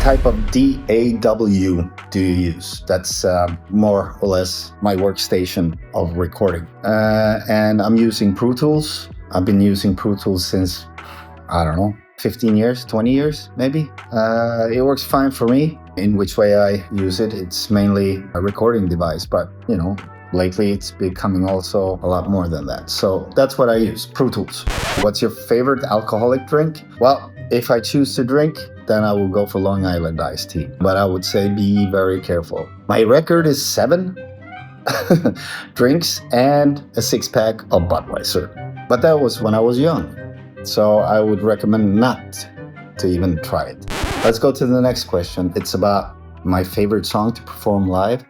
type of DAW do you use? That's more or less my workstation of recording. And I'm using Pro Tools. I've been using Pro Tools since, I don't know, 15 years, 20 years, maybe. It works fine for me. In which way I use it, it's mainly a recording device, but you know, lately it's becoming also a lot more than that. So that's what I use, Pro Tools. What's your favorite alcoholic drink? Well, if I choose to drink, then I will go for Long Island iced tea. But I would say be very careful. My record is 7 drinks and a 6-pack of Budweiser. But that was when I was young. So I would recommend not to even try it. Let's go to the next question. It's about my favorite song to perform live.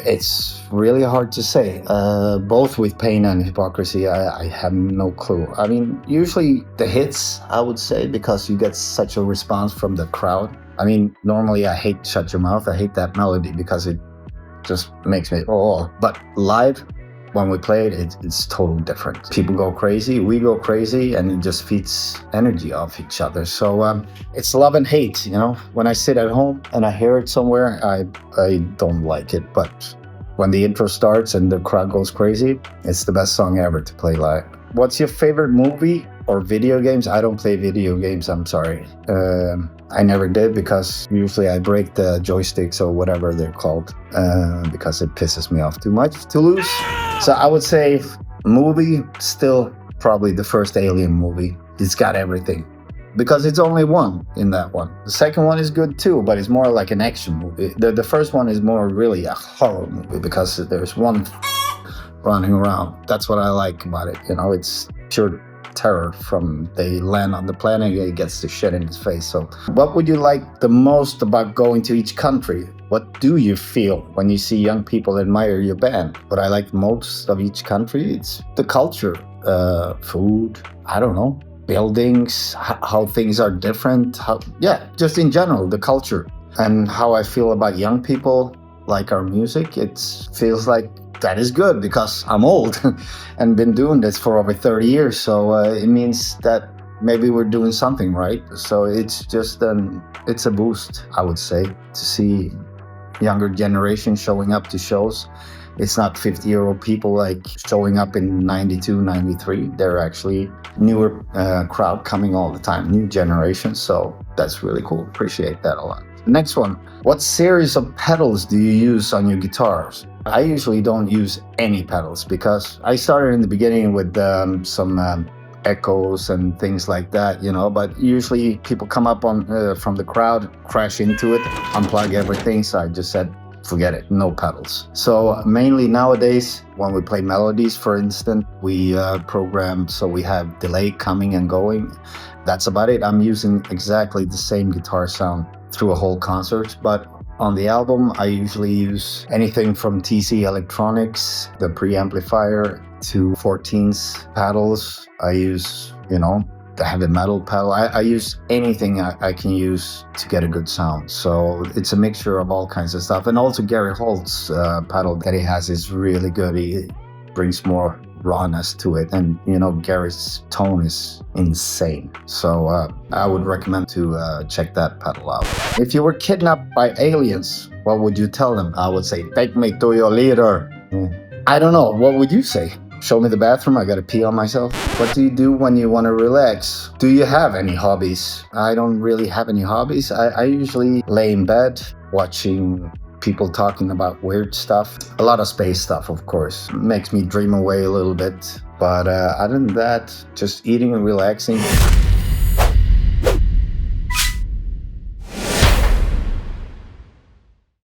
It's really hard to say. Both with Pain and Hypocrisy, I have no clue. I mean, usually the hits, I would say, because you get such a response from the crowd. I mean, normally I hate Shut Your Mouth. I hate that melody because it just makes me, oh. But live, when we play it, it's totally different. People go crazy, we go crazy, and it just feeds energy off each other. So it's love and hate, you know? When I sit at home and I hear it somewhere, I don't like it. But when the intro starts and the crowd goes crazy, it's the best song ever to play live. What's your favorite movie or video games? I don't play video games, I'm sorry. I never did because usually I break the joysticks or whatever they're called because it pisses me off too much to lose. So I would say movie, still probably the first Alien movie. It's got everything because it's only one in that one. The second one is good too, but it's more like an action movie. The first one is more really a horror movie because there's one running around. That's what I like about it. You know, it's pure terror from they land on the planet, he gets the shit in his face. So what would you like the most about going to each country? What do you feel when you see young people admire your band? What I like most of each country, it's the culture, food, I don't know, buildings, how things are different, just in general, the culture. And how I feel about young people like our music, it feels like that is good because I'm old and been doing this for over 30 years. So it means that maybe we're doing something right. So it's just it's a boost, I would say, to see younger generation showing up to shows. It's not 50-year-old people like showing up in 92, 93. They're actually newer crowd coming all the time, new generation. So that's really cool. Appreciate that a lot. Next one. What series of pedals do you use on your guitars? I usually don't use any pedals because I started in the beginning with some echoes and things like that, you know, but usually people come up on from the crowd, crash into it, unplug everything. So I just said, forget it, no pedals. So mainly nowadays, when we play melodies, for instance, we program so we have delay coming and going. That's about it. I'm using exactly the same guitar sound through a whole concert, but on the album, I usually use anything from TC Electronics, the preamplifier, to 14's pedals. I use, you know, the heavy metal pedal. I use anything I can use to get a good sound. So it's a mixture of all kinds of stuff. And also Gary Holt's pedal that he has is really good. He brings more rawness to it, and you know, Gary's tone is insane. So I would recommend to check that pedal out. If you were kidnapped by aliens, what would you tell them? I would say, take me to your leader. I don't know, what would you say? Show me the bathroom, I gotta pee on myself. What do you do when you want to relax? Do you have any hobbies? I don't really have any hobbies. I usually lay in bed watching people talking about weird stuff. A lot of space stuff, of course. Makes me dream away a little bit. But other than that, just eating and relaxing.